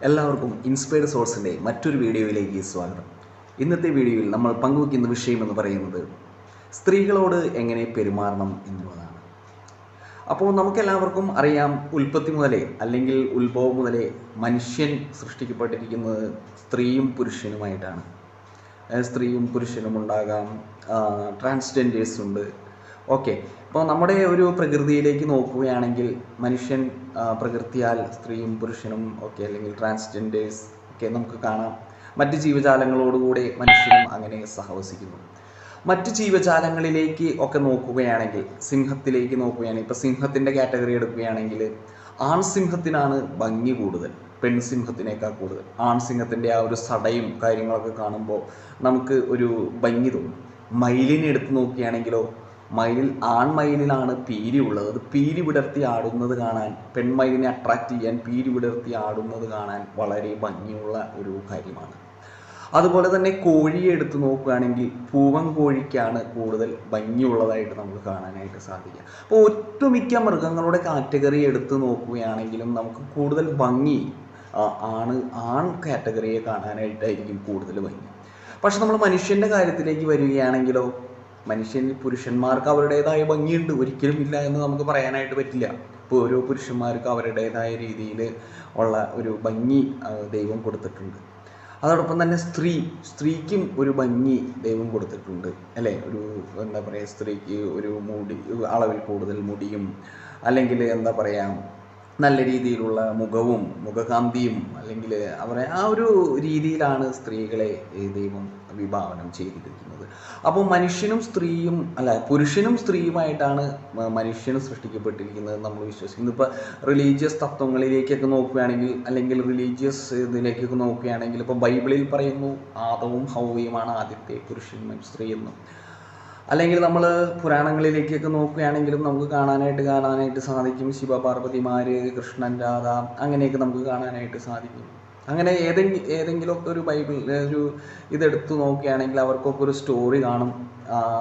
എല്ലാവർക്കും ഇൻസ്പയർഡ് സോഴ്സിൻ്റെ മറ്റൊരു വീഡിയോയിലേക്ക് സ്വാഗതം. ഇന്നത്തെ വീഡിയോയിൽ നമ്മൾ പങ്കുവയ്ക്കുന്ന വിഷയം എന്ന് പറയുന്നത് സ്ത്രീകളോട് എങ്ങനെ പെരുമാറണം എന്നുള്ളതാണ്. അപ്പോൾ നമുക്കെല്ലാവർക്കും അറിയാം, ഉൽപ്പത്തി മുതലേ അല്ലെങ്കിൽ ഉത്ഭവം മുതലേ മനുഷ്യൻ സൃഷ്ടിക്കപ്പെട്ടിരിക്കുന്നത് സ്ത്രീയും പുരുഷനുമായിട്ടാണ്. സ്ത്രീയും പുരുഷനും ഉണ്ടാകാം, ട്രാൻസ്ജെൻഡേഴ്സ് ഉണ്ട്. ഓക്കെ, ഇപ്പോൾ നമ്മുടെ ഒരു പ്രകൃതിയിലേക്ക് നോക്കുകയാണെങ്കിൽ മനുഷ്യൻ പ്രകൃതിയാൽ സ്ത്രീയും പുരുഷനും ഒക്കെ അല്ലെങ്കിൽ ട്രാൻസ്ജെൻഡേഴ്സ് ഒക്കെ നമുക്ക് കാണാം. മറ്റ് ജീവജാലങ്ങളോടുകൂടെ മനുഷ്യനും അങ്ങനെ സഹവസിക്കുന്നു. മറ്റ് ജീവജാലങ്ങളിലേക്ക് ഒക്കെ നോക്കുകയാണെങ്കിൽ, സിംഹത്തിലേക്ക് നോക്കുകയാണെങ്കിൽ, ഇപ്പോൾ സിംഹത്തിൻ്റെ കാറ്റഗറി എടുക്കുകയാണെങ്കിൽ ആൺസിംഹത്തിനാണ് ഭംഗി കൂടുതൽ പെൺസിംഹത്തിനേക്കാൾ കൂടുതൽ. ആൺസിംഹത്തിൻ്റെ ആ ഒരു സടയും കാര്യങ്ങളൊക്കെ കാണുമ്പോൾ നമുക്ക് ഒരു ഭംഗി തോന്നും. മയിലിനെ എടുത്ത് നോക്കുകയാണെങ്കിലോ, ആൺമയിലിലാണ് പീലി ഉള്ളത്. അത് പീലി വിടർത്തി ആടുന്നത് കാണാൻ, പെൺമയിലിനെ അട്രാക്റ്റ് ചെയ്യാൻ പീലി വിടർത്തി ആടുന്നത് കാണാൻ വളരെ ഭംഗിയുള്ള ഒരു കാര്യമാണ്. അതുപോലെ തന്നെ കോഴിയെ എടുത്ത് നോക്കുകയാണെങ്കിൽ പൂവൻ കോഴിക്കാണ് കൂടുതൽ ഭംഗിയുള്ളതായിട്ട് നമുക്ക് കാണാനായിട്ട് സാധിക്കുക. അപ്പോൾ ഒട്ടുമിക്ക മൃഗങ്ങളുടെ കാറ്റഗറി എടുത്ത് നോക്കുകയാണെങ്കിലും നമുക്ക് കൂടുതൽ ഭംഗി ആൺ കാറ്റഗറിയെ കാണാനായിട്ടായിരിക്കും കൂടുതൽ ഭംഗി. പക്ഷെ നമ്മൾ മനുഷ്യൻ്റെ കാര്യത്തിലേക്ക് വരികയാണെങ്കിലോ, പുരുഷന്മാർക്ക് അവരുടേതായ ഭംഗിയുണ്ട്, ഒരിക്കലും ഇല്ല എന്ന് നമുക്ക് പറയാനായിട്ട് പറ്റില്ല. ഇപ്പോൾ ഓരോ പുരുഷന്മാർക്ക് അവരുടേതായ രീതിയിൽ ഉള്ള ഒരു ഭംഗി ദൈവം കൊടുത്തിട്ടുണ്ട്. അതോടൊപ്പം തന്നെ സ്ത്രീക്കും ഒരു ഭംഗി ദൈവം കൊടുത്തിട്ടുണ്ട്, അല്ലേ? ഒരു എന്താ പറയുക, സ്ത്രീക്ക് ഒരു മുടി അളവിൽ കൂടുതൽ മുടിയും, അല്ലെങ്കിൽ എന്താ പറയുക, നല്ല രീതിയിലുള്ള മുഖവും മുഖകാന്തിയും, അല്ലെങ്കിൽ അവരെ ആ ഒരു രീതിയിലാണ് സ്ത്രീകളെ ദൈവം വിഭാവനം ചെയ്തിരിക്കുന്നത്. അപ്പോൾ പുരുഷനും സ്ത്രീയുമായിട്ടാണ് മനുഷ്യന് സൃഷ്ടിക്കപ്പെട്ടിരിക്കുന്നത് നമ്മൾ വിശ്വസിക്കുന്നത്. ഇപ്പോൾ റിലീജിയസ് തത്വങ്ങളിലേക്കൊക്കെ നോക്കുകയാണെങ്കിൽ, അല്ലെങ്കിൽ റിലീജിയസ് ഇതിലേക്കൊക്കെ നോക്കുകയാണെങ്കിൽ, ഇപ്പോൾ ബൈബിളിൽ പറയുന്നു ആദവും ഹൗവയുമാണ് ആദ്യത്തെ പുരുഷനും സ്ത്രീ എന്നും. അല്ലെങ്കിൽ നമ്മൾ പുരാണങ്ങളിലേക്കൊക്കെ നോക്കുകയാണെങ്കിലും നമുക്ക് കാണാനായിട്ട് സാധിക്കും ശിവപാർവതിമാർ, കൃഷ്ണൻ, രാധ, അങ്ങനെയൊക്കെ നമുക്ക് കാണാനായിട്ട് സാധിക്കും. അങ്ങനെ ഏതെങ്കിലുമൊക്കെ ഒരു ബൈബിൾ ഒരു ഇതെടുത്ത് നോക്കുകയാണെങ്കിൽ അവർക്കൊക്കെ ഒരു സ്റ്റോറി കാണും.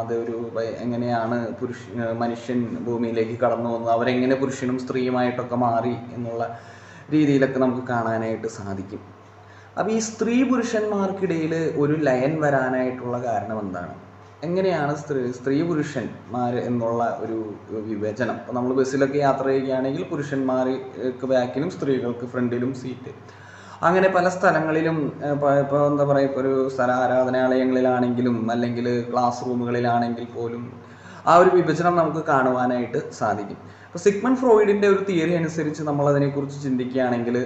അതൊരു എങ്ങനെയാണ് മനുഷ്യൻ ഭൂമിയിലേക്ക് കടന്നു വന്നത്, അവരെങ്ങനെ പുരുഷനും സ്ത്രീയുമായിട്ടൊക്കെ മാറി എന്നുള്ള രീതിയിലൊക്കെ നമുക്ക് കാണാനായിട്ട് സാധിക്കും. അപ്പോൾ ഈ സ്ത്രീ പുരുഷന്മാർക്കിടയിൽ ഒരു ലയൻ വരാനായിട്ടുള്ള കാരണം എന്താണ്? എങ്ങനെയാണ് സ്ത്രീ പുരുഷന്മാർ എന്നുള്ള ഒരു വിവേചനം? ഇപ്പോൾ നമ്മൾ ബസ്സിലൊക്കെ യാത്ര ചെയ്യുകയാണെങ്കിൽ പുരുഷന്മാർക്ക് ബാക്കിലും സ്ത്രീകൾക്ക് ഫ്രണ്ടിലും സീറ്റ്. അങ്ങനെ പല സ്ഥലങ്ങളിലും ഇപ്പോൾ എന്താ പറയുക, ഇപ്പോൾ ഒരു ആരാധനാലയങ്ങളിലാണെങ്കിലും അല്ലെങ്കിൽ ക്ലാസ് റൂമുകളിലാണെങ്കിൽ പോലും ആ ഒരു വിഭജനം നമുക്ക് കാണുവാനായിട്ട് സാധിക്കും. ഇപ്പോൾ സിഗ്മണ്ട് ഫ്രോയിഡിൻ്റെ ഒരു തിയറി അനുസരിച്ച് നമ്മൾ അതിനെക്കുറിച്ച് ചിന്തിക്കുകയാണെങ്കിൽ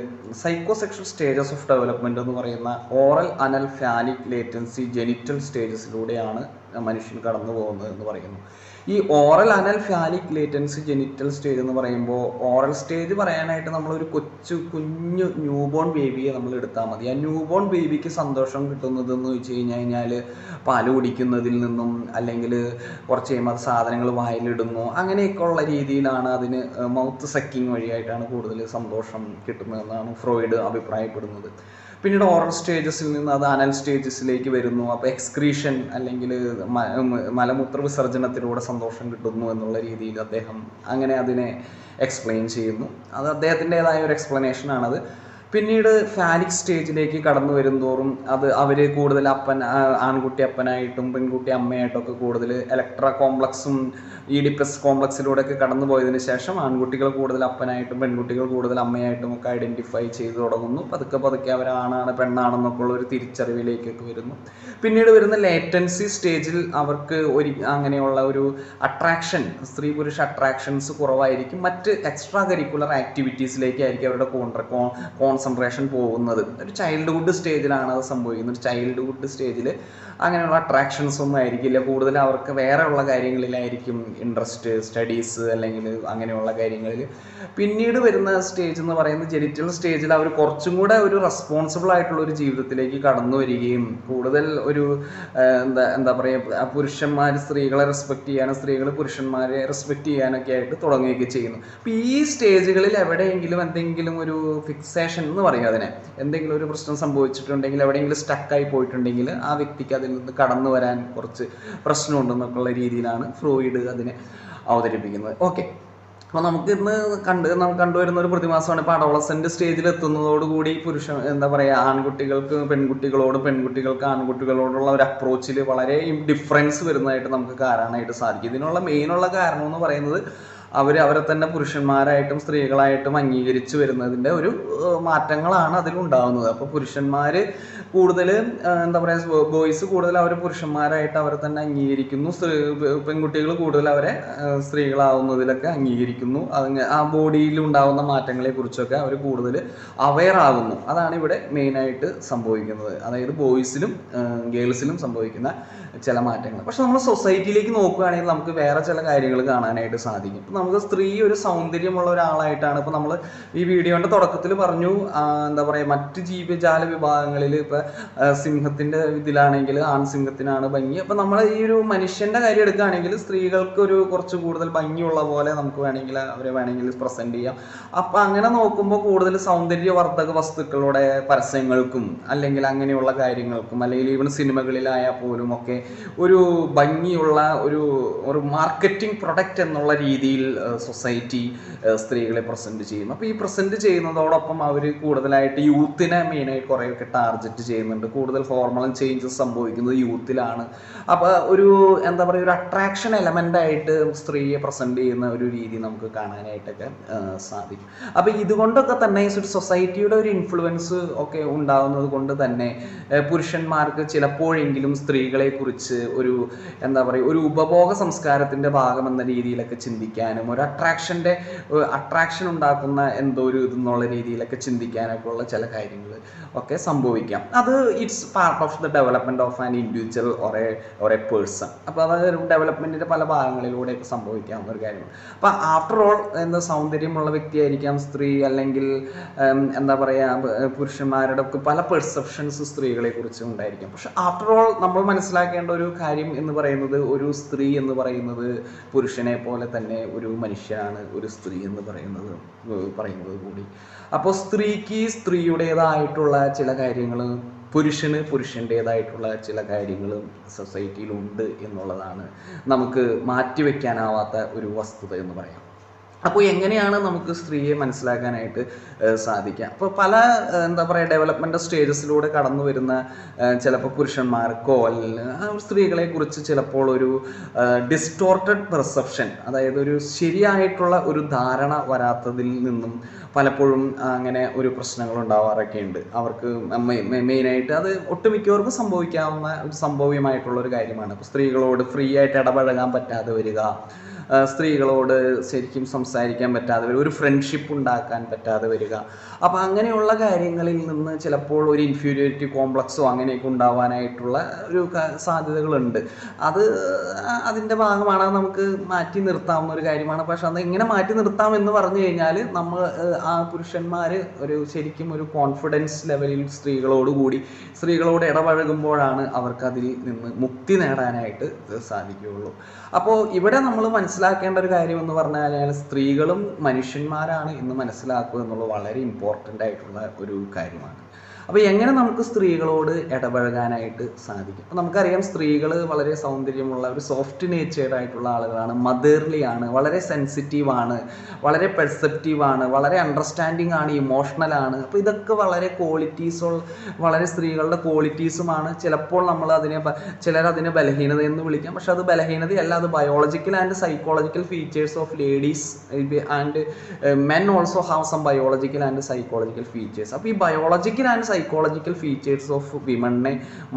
സൈക്കോസെക്ഷൽ സ്റ്റേജസ് ഓഫ് ഡെവലപ്മെൻറ്റ് എന്ന് പറയുന്ന ഓറൽ, അനൽ, ഫാലിക്, ലേറ്റൻസി, ജെനിറ്റൽ സ്റ്റേജസിലൂടെയാണ് മനുഷ്യൻ കടന്നു പോകുന്നത് എന്ന് പറയുന്നു. ഈ ഓറൽ, അനൽ, ഫാലിക്, ലേറ്റൻസി, ജെനിറ്റൽ സ്റ്റേജ് എന്ന് പറയുമ്പോൾ ഓറൽ സ്റ്റേജ് പറയാനായിട്ട് നമ്മളൊരു കുഞ്ഞു ന്യൂബോൺ ബേബിയെ നമ്മൾ എടുത്താൽ മതി. ആ ന്യൂബോൺ ബേബിക്ക് സന്തോഷം കിട്ടുന്നതെന്ന് വെച്ച് കഴിഞ്ഞാൽ പാല് കുടിക്കുന്നതിൽ നിന്നും, അല്ലെങ്കിൽ കുറച്ച് കഴിയുമ്പോൾ സാധനങ്ങൾ വായിലിടുന്നു, അങ്ങനെയൊക്കെ ഉള്ള രീതിയിലാണ് അതിന് മൗത്ത് സക്കിങ് വഴിയായിട്ടാണ് കൂടുതൽ സന്തോഷം കിട്ടുന്നതെന്നാണ് ഫ്രോയിഡ് അഭിപ്രായപ്പെടുന്നത്. പിന്നീട് ഓറൽ സ്റ്റേജസിൽ നിന്ന് അത് അനൽ സ്റ്റേജസിലേക്ക് വരുന്നു. അപ്പോൾ എക്സ്ക്രീഷൻ അല്ലെങ്കിൽ മലമൂത്ര വിസർജനത്തിലൂടെ സന്തോഷം കിട്ടുന്നു എന്നുള്ള രീതിയിൽ അദ്ദേഹം അങ്ങനെ അതിനെ എക്സ്പ്ലെയിൻ ചെയ്യുന്നു. അത് അദ്ദേഹത്തിൻ്റെതായ ഒരു എക്സ്പ്ലനേഷനാണത്. പിന്നീട് ഫാലിക് സ്റ്റേജിലേക്ക് കടന്നു വരുന്തോറും അവർ കൂടുതൽ ആൺകുട്ടി അപ്പനായിട്ടും പെൺകുട്ടി അമ്മയായിട്ടൊക്കെ കൂടുതൽ ഇലക്ട്ര കോംപ്ലക്സും ഈഡിപ്പസ് കോംപ്ലക്സിലൂടെയൊക്കെ കടന്നു പോയതിന് ശേഷം ആൺകുട്ടികൾ കൂടുതൽ അപ്പനായിട്ടും പെൺകുട്ടികൾ കൂടുതൽ അമ്മയായിട്ടും ഒക്കെ ഐഡൻറ്റിഫൈ ചെയ്ത് തുടങ്ങുന്നു. പതുക്കെ അവർ ആണാണ് പെണ്ണാണെന്നൊക്കെ ഉള്ള ഒരു തിരിച്ചറിവിലേക്കൊക്കെ വരുന്നു. പിന്നീട് വരുന്ന ലേറ്റൻസി സ്റ്റേജിൽ അവർക്ക് അങ്ങനെയുള്ള ഒരു അട്രാക്ഷൻ, സ്ത്രീ പുരുഷ അട്രാക്ഷൻസ് കുറവായിരിക്കും. മറ്റ് എക്സ്ട്രാ കരിക്കുലർ ആക്ടിവിറ്റീസിലേക്കായിരിക്കും അവരുടെ കോൺസെൻട്രേഷൻ പോകുന്നത്. ഒരു ചൈൽഡ്ഹുഡ് സ്റ്റേജിലാണ് അത് സംഭവിക്കുന്നത്. ചൈൽഡ്ഹുഡ് സ്റ്റേജിൽ അങ്ങനെയുള്ള അട്രാക്ഷൻസ് ഒന്നും ആയിരിക്കില്ല. കൂടുതൽ അവർക്ക് വേറെ ഉള്ള കാര്യങ്ങളിലായിരിക്കും ഇൻട്രസ്റ്റ്, സ്റ്റഡീസ് അല്ലെങ്കിൽ അങ്ങനെയുള്ള കാര്യങ്ങളിൽ. പിന്നീട് വരുന്ന സ്റ്റേജ് എന്ന് പറയുന്നത് ജെനിറ്റൽ സ്റ്റേജിൽ അവർ കുറച്ചും കൂടെ ഒരു റെസ്പോൺസിബിൾ ആയിട്ടുള്ള ഒരു ജീവിതത്തിലേക്ക് കടന്നു വരികയും കൂടുതൽ ഒരു എന്താ പറയുക, പുരുഷന്മാർ സ്ത്രീകളെ റെസ്പെക്റ്റ് ചെയ്യാനും സ്ത്രീകൾ പുരുഷന്മാരെ റെസ്പെക്റ്റ് ചെയ്യാനൊക്കെ ആയിട്ട് തുടങ്ങുകയൊക്കെ ചെയ്യുന്നു. അപ്പോൾ ഈ സ്റ്റേജുകളിൽ എവിടെയെങ്കിലും എന്തെങ്കിലും ഒരു ഫിക്സേഷൻ എന്ന് പറയും അതിനെ, എന്തെങ്കിലും ഒരു പ്രശ്നം സംഭവിച്ചിട്ടുണ്ടെങ്കിൽ, എവിടെയെങ്കിലും സ്റ്റക്കായി പോയിട്ടുണ്ടെങ്കിൽ ആ വ്യക്തിക്ക് അതിൽ നിന്ന് കടന്നു വരാൻ കുറച്ച് പ്രശ്നമുണ്ടെന്നൊക്കെയുള്ള രീതിയിലാണ് ഫ്രോയിഡ് അതിനെ അവതരിപ്പിക്കുന്നത്. ഓക്കെ, അപ്പോൾ നമുക്ക് ഇന്ന് കണ്ടുവരുന്ന ഒരു പ്രതിഭാസമാണ് ഇപ്പോൾ അഡോളസെന്റ് സ്റ്റേജിൽ എത്തുന്നതോടുകൂടി എന്താ പറയുക, ആൺകുട്ടികൾക്ക് പെൺകുട്ടികൾക്ക് ആൺകുട്ടികളോടുള്ള ഒരു അപ്രോച്ചിൽ വളരെ ഡിഫറൻസ് വരുന്നതായിട്ട് നമുക്ക് കാണാനായിട്ട് സാധിക്കും. ഇതിനുള്ള മെയിനുള്ള കാരണം എന്ന് പറയുന്നത് അവരെ തന്നെ പുരുഷന്മാരായിട്ടും സ്ത്രീകളായിട്ടും അംഗീകരിച്ചു വരുന്നതിൻ്റെ ഒരു മാറ്റങ്ങളാണ് അതിലുണ്ടാകുന്നത്. അപ്പോൾ പുരുഷന്മാർ കൂടുതൽ എന്താ പറയുക, ബോയ്സ് കൂടുതൽ അവർ പുരുഷന്മാരായിട്ട് അവരെ തന്നെ അംഗീകരിക്കുന്നു, പെൺകുട്ടികൾ കൂടുതൽ അവരെ സ്ത്രീകളാവുന്നതിലൊക്കെ അംഗീകരിക്കുന്നു. ആ ബോഡിയിൽ ഉണ്ടാകുന്ന മാറ്റങ്ങളെ കുറിച്ചൊക്കെ അവർ കൂടുതൽ അവെയർ ആകുന്നു. അതാണ് ഇവിടെ മെയിനായിട്ട് സംഭവിക്കുന്നത്, അതായത് ബോയ്സിലും ഗേൾസിലും സംഭവിക്കുന്ന ചില മാറ്റങ്ങൾ. പക്ഷെ നമ്മൾ സൊസൈറ്റിയിലേക്ക് നോക്കുകയാണെങ്കിൽ നമുക്ക് വേറെ ചില കാര്യങ്ങൾ കാണാനായിട്ട് സാധിക്കും. ഇപ്പം നമുക്ക് സ്ത്രീ ഒരു സൗന്ദര്യമുള്ള ഒരാളായിട്ടാണ്, ഇപ്പോൾ നമ്മൾ ഈ വീഡിയോൻ്റെ തുടക്കത്തിൽ പറഞ്ഞു, എന്താ പറയുക, മറ്റ് ജീവജാല വിഭാഗങ്ങളിൽ ഇപ്പം സിംഹത്തിൻ്റെ ഇതിലാണെങ്കിൽ ആൺസിംഹത്തിനാണ് ഭംഗി. അപ്പം നമ്മൾ ഈ ഒരു മനുഷ്യൻ്റെ കാര്യം എടുക്കുകയാണെങ്കിൽ സ്ത്രീകൾക്ക് ഒരു കുറച്ച് കൂടുതൽ ഭംഗിയുള്ള പോലെ നമുക്ക് അവരെ വേണമെങ്കിൽ പ്രസൻറ്റ് ചെയ്യാം. അപ്പം അങ്ങനെ നോക്കുമ്പോൾ കൂടുതൽ സൗന്ദര്യവർദ്ധക വസ്തുക്കളുടെ പരസ്യങ്ങൾക്കും അല്ലെങ്കിൽ അങ്ങനെയുള്ള കാര്യങ്ങൾക്കും അല്ലെങ്കിൽ ഈവൻ സിനിമകളിലായാൽ പോലും ഒക്കെ ഒരു ഭംഗിയുള്ള ഒരു മാർക്കറ്റിംഗ് പ്രൊഡക്റ്റ് എന്നുള്ള രീതിയിൽ സൊസൈറ്റി സ്ത്രീകളെ പ്രസൻറ്റ് ചെയ്യും. അപ്പോൾ ഈ പ്രസൻറ്റ് ചെയ്യുന്നതോടൊപ്പം അവർ കൂടുതലായിട്ട് യൂത്തിനെ മെയിനായിട്ട് കുറേയൊക്കെ ടാർഗറ്റ് ചെയ്യുന്നുണ്ട്. കൂടുതൽ ഹോർമോണൽ ചേഞ്ചസ് സംഭവിക്കുന്നത് യൂത്തിലാണ്. അപ്പോൾ എന്താ പറയുക, ഒരു അട്രാക്ഷൻ എലമെൻ്റായിട്ട് സ്ത്രീയെ പ്രസൻറ്റ് ചെയ്യുന്ന ഒരു രീതി നമുക്ക് കാണാനായിട്ടൊക്കെ സാധിക്കും. അപ്പോൾ ഇതുകൊണ്ടൊക്കെ തന്നെ ഒരു സൊസൈറ്റിയുടെ ഒരു ഇൻഫ്ലുവൻസ് ഒക്കെ ഉണ്ടാകുന്നത് കൊണ്ട് തന്നെ പുരുഷന്മാർക്ക് ചിലപ്പോഴെങ്കിലും സ്ത്രീകളെ കുറിച്ച് എന്താ പറയുക, ഒരു ഉപഭോഗ സംസ്കാരത്തിൻ്റെ ഭാഗം എന്ന രീതിയിലൊക്കെ ചിന്തിക്കാനും ഒരു അട്രാക്ഷൻ ഉണ്ടാക്കുന്ന എന്തോ ഒരു ഇതെന്നുള്ള രീതിയിലൊക്കെ ചിന്തിക്കാനൊക്കെ ഉള്ള ചില കാര്യങ്ങൾ ഒക്കെ സംഭവിക്കാം. അത് it's part of the development of an individual or A person. അപ്പോൾ അതൊരു ഡെവലപ്മെൻറ്റിൻ്റെ പല ഭാഗങ്ങളിലൂടെയൊക്കെ സംഭവിക്കാവുന്ന ഒരു കാര്യമാണ്. അപ്പോൾ ആഫ്റ്റർ ഓൾ സൗന്ദര്യമുള്ള വ്യക്തിയായിരിക്കാം സ്ത്രീ, അല്ലെങ്കിൽ എന്താ പറയുക, പുരുഷന്മാരുടെ ഒക്കെ പല പെർസെപ്ഷൻസ് സ്ത്രീകളെ കുറിച്ച് ഉണ്ടായിരിക്കാം. പക്ഷെ ആഫ്റ്റർ ഓൾ നമ്മൾ മനസ്സിലാക്കേണ്ട ഒരു കാര്യം എന്ന് പറയുന്നത്, ഒരു സ്ത്രീ എന്ന് പറയുന്നത് പുരുഷനെ പോലെ തന്നെ ഒരു മനുഷ്യനാണ് ഒരു സ്ത്രീ എന്ന് പറയുന്നത് കൂടി. അപ്പോൾ സ്ത്രീക്ക് സ്ത്രീയുടേതായിട്ടുള്ള ചില കാര്യങ്ങൾ, പുരുഷൻ്റേതായിട്ടുള്ള ചില കാര്യങ്ങളും സൊസൈറ്റിയിലുണ്ട് എന്നുള്ളതാണ് നമുക്ക് മാറ്റിവെക്കാനാവാത്ത ഒരു വസ്തുത എന്ന് പറയാം. അപ്പോൾ എങ്ങനെയാണ് നമുക്ക് സ്ത്രീയെ മനസ്സിലാക്കാനായിട്ട് സാധിക്കുക? അപ്പോൾ പല എന്താ പറയുക, ഡെവലപ്മെൻറ്റ് സ്റ്റേജസിലൂടെ കടന്നു വരുന്ന ചിലപ്പോൾ പുരുഷന്മാർക്കോ അല്ലെങ്കിൽ സ്ത്രീകളെ കുറിച്ച് ചിലപ്പോൾ ഒരു ഡിസ്റ്റോർട്ടഡ് പെർസെപ്ഷൻ, അതായത് ഒരു ശരിയായിട്ടുള്ള ഒരു ധാരണ വരാത്തതിൽ നിന്നും പലപ്പോഴും അങ്ങനെ ഒരു പ്രശ്നങ്ങൾ ഉണ്ടാവാറൊക്കെ ഉണ്ട്. അവർക്ക് മെയിനായിട്ട് അത് ഒട്ടുമിക്കവർക്കും സംഭവിക്കാവുന്ന ഒരു സംഭവ്യമായിട്ടുള്ളൊരു കാര്യമാണ്. അപ്പോൾ സ്ത്രീകളോട് ഫ്രീ ആയിട്ട് ഇടപഴകാൻ പറ്റാതെ വരിക, സ്ത്രീകളോട് ശരിക്കും സംസാരിക്കാൻ പറ്റാതെ വരിക, ഒരു ഫ്രണ്ട്ഷിപ്പ് ഉണ്ടാക്കാൻ പറ്റാതെ വരിക. അപ്പോൾ അങ്ങനെയുള്ള കാര്യങ്ങളിൽ നിന്ന് ചിലപ്പോൾ ഒരു ഇൻഫീരിയോറിറ്റി കോംപ്ലക്സോ അങ്ങനെയൊക്കെ ഉണ്ടാവാനായിട്ടുള്ള ഒരു സാധ്യതകളുണ്ട്. അതിൻ്റെ ഭാഗമാണ്, നമുക്ക് മാറ്റി നിർത്താവുന്ന ഒരു കാര്യമാണ്. പക്ഷെ അത് എങ്ങനെ മാറ്റി നിർത്താമെന്ന് പറഞ്ഞു കഴിഞ്ഞാൽ നമ്മൾ ആ പുരുഷന്മാർ ശരിക്കും ഒരു കോൺഫിഡൻസ് ലെവലിൽ സ്ത്രീകളോട് ഇടപഴകുമ്പോഴാണ് അവർക്കതിൽ നിന്ന് മുക്തി നേടാനായിട്ട് സാധിക്കുകയുള്ളൂ. അപ്പോൾ ഇവിടെ നമ്മൾ മനസ്സിലാക്കേണ്ട ഒരു കാര്യം എന്ന് പറഞ്ഞാൽ സ്ത്രീകളും മനുഷ്യന്മാരാണ് എന്ന് മനസ്സിലാക്കുക എന്നുള്ളത് വളരെ ഇമ്പോർട്ടൻ്റ് ആയിട്ടുള്ള ഒരു കാര്യമാണ്. അപ്പോൾ എങ്ങനെ നമുക്ക് സ്ത്രീകളോട് ഇടപഴകാനായിട്ട് സാധിക്കും? അപ്പോൾ നമുക്കറിയാം, സ്ത്രീകൾ വളരെ സൗന്ദര്യമുള്ള ഒരു സോഫ്റ്റ് നേച്ചേർഡ് ആയിട്ടുള്ള ആളുകളാണ്, മദർലി ആണ്, വളരെ സെൻസിറ്റീവാണ്, വളരെ പെർസെപ്റ്റീവാണ്, വളരെ അണ്ടർസ്റ്റാൻഡിങ് ആണ്, ഇമോഷണലാണ്. അപ്പോൾ ഇതൊക്കെ വളരെ സ്ത്രീകളുടെ ക്വാളിറ്റീസുമാണ്. ചിലപ്പോൾ ചിലരതിനെ ബലഹീനത എന്ന് വിളിക്കാം. പക്ഷെ അത് ബലഹീനതയല്ല, അത് biological and psychological features of ladies and men also have some biological and psychological features. അപ്പോൾ ഈ biological and psychological features of വിമണിനെ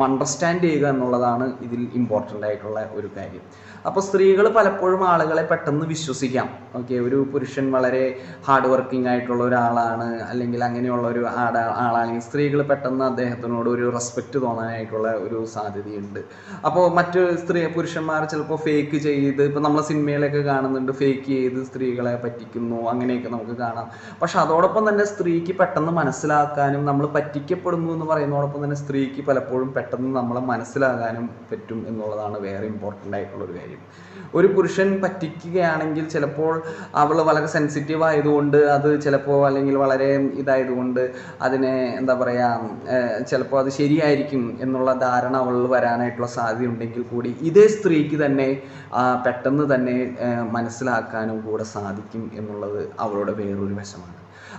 അണ്ടർസ്റ്റാൻഡ് ചെയ്യുക എന്നുള്ളതാണ് ഇതിൽ ഇമ്പോർട്ടൻ്റ് ആയിട്ടുള്ള ഒരു കാര്യം. അപ്പോൾ സ്ത്രീകൾ പലപ്പോഴും ആളുകളെ പെട്ടെന്ന് വിശ്വസിക്കാം. ഒരു പുരുഷൻ വളരെ ഹാർഡ് വർക്കിംഗ് ആയിട്ടുള്ള ഒരാളാണ്, അല്ലെങ്കിൽ അങ്ങനെയുള്ള ഒരു ആളാണെങ്കിൽ സ്ത്രീകൾ പെട്ടെന്ന് അദ്ദേഹത്തിനോട് ഒരു റെസ്പെക്റ്റ് തോന്നാനായിട്ടുള്ള ഒരു സാധ്യതയുണ്ട്. അപ്പോൾ മറ്റ് പുരുഷന്മാർ ചിലപ്പോൾ ഫേക്ക് ചെയ്ത്, ഇപ്പോൾ നമ്മൾ സിനിമയിലൊക്കെ കാണുന്നുണ്ട്, ഫേക്ക് ചെയ്ത് സ്ത്രീകളെ പറ്റിക്കുന്നു, അങ്ങനെയൊക്കെ നമുക്ക് കാണാം. പക്ഷെ അതോടൊപ്പം തന്നെ സ്ത്രീക്ക് പെട്ടെന്ന് മനസ്സിലാക്കാനും നമ്മൾ പറ്റിക്കാൻ പഠിക്കപ്പെടുന്നു എന്ന് പറയുന്നതോടൊപ്പം തന്നെ സ്ത്രീക്ക് പലപ്പോഴും പെട്ടെന്ന് നമ്മളെ മനസ്സിലാകാനും പറ്റും എന്നുള്ളതാണ് വേറെ ഇമ്പോർട്ടൻ്റ് ആയിട്ടുള്ളൊരു കാര്യം. ഒരു പുരുഷൻ പറ്റിക്കുകയാണെങ്കിൽ ചിലപ്പോൾ അവൾ വളരെ സെൻസിറ്റീവ് ആയതുകൊണ്ട് അത് ചിലപ്പോൾ അല്ലെങ്കിൽ വളരെ ഇതായതുകൊണ്ട് അതിനെ എന്താ പറയുക ചിലപ്പോൾ അത് ശരിയായിരിക്കും എന്നുള്ള ധാരണ അവളിൽ വരാനായിട്ടുള്ള സാധ്യതയുണ്ടെങ്കിൽ കൂടി ഇതേ സ്ത്രീക്ക് തന്നെ പെട്ടെന്ന് തന്നെ മനസ്സിലാക്കാനും കൂടെ സാധിക്കും എന്നുള്ളത് അവളുടെ വേറൊരു വശമാണ്.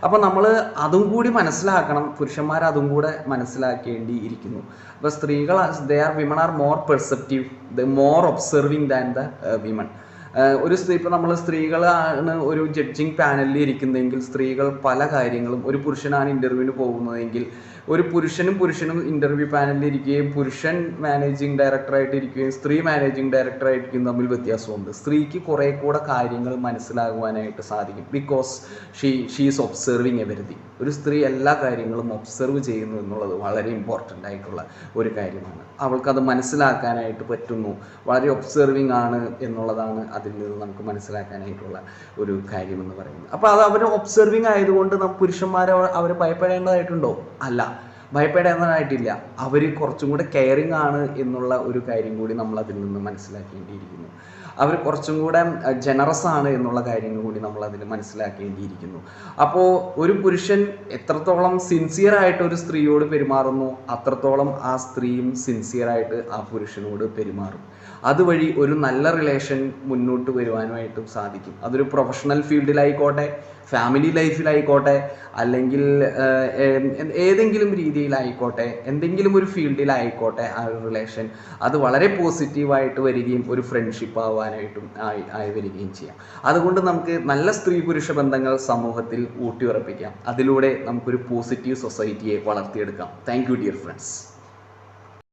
അപ്പോൾ നമ്മൾ അതും കൂടി മനസ്സിലാക്കണം, പുരുഷന്മാർ അതും കൂടെ മനസ്സിലാക്കേണ്ടിയിരിക്കുന്നു. അപ്പോൾ സ്ത്രീകൾ women are more perceptive, more observing than the women. ഒരു സ്ത്രീ ഇപ്പോൾ നമ്മൾ സ്ത്രീകളാണ് ഒരു ജഡ്ജിങ് പാനലിൽ ഇരിക്കുന്നതെങ്കിൽ സ്ത്രീകൾ പല കാര്യങ്ങളും, ഒരു പുരുഷനാണ് ഇൻ്റർവ്യൂവിന് പോകുന്നതെങ്കിൽ ഒരു പുരുഷനും ഇൻ്റർവ്യൂ പാനലിൽ ഇരിക്കുകയും പുരുഷൻ മാനേജിങ് ഡയറക്ടറായിട്ട് ഇരിക്കുകയും സ്ത്രീ മാനേജിങ് ഡയറക്ടറായിരിക്കും തമ്മിൽ വ്യത്യാസമുണ്ട്. സ്ത്രീക്ക് കുറേ കൂടെ കാര്യങ്ങൾ മനസ്സിലാകുവാനായിട്ട് സാധിക്കും. Because she's observing everything. ഒരു സ്ത്രീ എല്ലാ കാര്യങ്ങളും ഒബ്സർവ് ചെയ്യുന്നു എന്നുള്ളത് വളരെ ഇമ്പോർട്ടൻ്റ് ആയിട്ടുള്ള ഒരു കാര്യമാണ്. അവൾക്കത് മനസ്സിലാക്കാനായിട്ട് പറ്റുന്നു, വളരെ ഒബ്സർവിങ് ആണ് എന്നുള്ളതാണ് അതിൽ നിന്ന് നമുക്ക് മനസ്സിലാക്കാനായിട്ടുള്ള ഒരു കാര്യമെന്ന് പറയുന്നത്. അപ്പോൾ അത് അവർ ഒബ്സർവിങ് ആയതുകൊണ്ട് പുരുഷന്മാരെ അവർ ഭയപ്പെടേണ്ടതായിട്ടുണ്ടോ? അല്ല, ഭയപ്പെടേണ്ടതായിട്ടില്ല. അവർ കുറച്ചും കൂടെ കെയറിങ് ആണ് എന്നുള്ള ഒരു കാര്യം കൂടി നമ്മൾ അതിൽ നിന്ന് മനസ്സിലാക്കേണ്ടിയിരിക്കുന്നു. അവർ കുറച്ചും കൂടെ ജനറസ് ആണ് എന്നുള്ള കാര്യങ്ങൾ കൂടി നമ്മൾ അതിൽ മനസ്സിലാക്കേണ്ടിയിരിക്കുന്നു. അപ്പോൾ ഒരു പുരുഷൻ എത്രത്തോളം സിൻസിയറായിട്ട് ഒരു സ്ത്രീയോട് പെരുമാറുന്നു അത്രത്തോളം ആ സ്ത്രീയും സിൻസിയറായിട്ട് ആ പുരുഷനോട് പെരുമാറും. അതുവഴി ഒരു നല്ല റിലേഷൻ മുന്നോട്ട് വരുവാനുമായിട്ടും സാധിക്കും. അതൊരു പ്രൊഫഷണൽ ഫീൽഡിലായിക്കോട്ടെ, ഫാമിലി ലൈഫിലായിക്കോട്ടെ, അല്ലെങ്കിൽ ഏതെങ്കിലും രീതിയിലായിക്കോട്ടെ, എന്തെങ്കിലും ഒരു ഫീൽഡിലായിക്കോട്ടെ, ആ ഒരു റിലേഷൻ അത് വളരെ പോസിറ്റീവായിട്ട് വരികയും ഒരു ഫ്രണ്ട്ഷിപ്പ് ആവാനായിട്ടും ആയി വരികയും ചെയ്യാം. അതുകൊണ്ട് നമുക്ക് നല്ല സ്ത്രീ പുരുഷ ബന്ധങ്ങൾ സമൂഹത്തിൽ ഊട്ടിയുറപ്പിക്കാം. അതിലൂടെ നമുക്കൊരു പോസിറ്റീവ് സൊസൈറ്റിയെ വളർത്തിയെടുക്കാം. Thank you dear friends.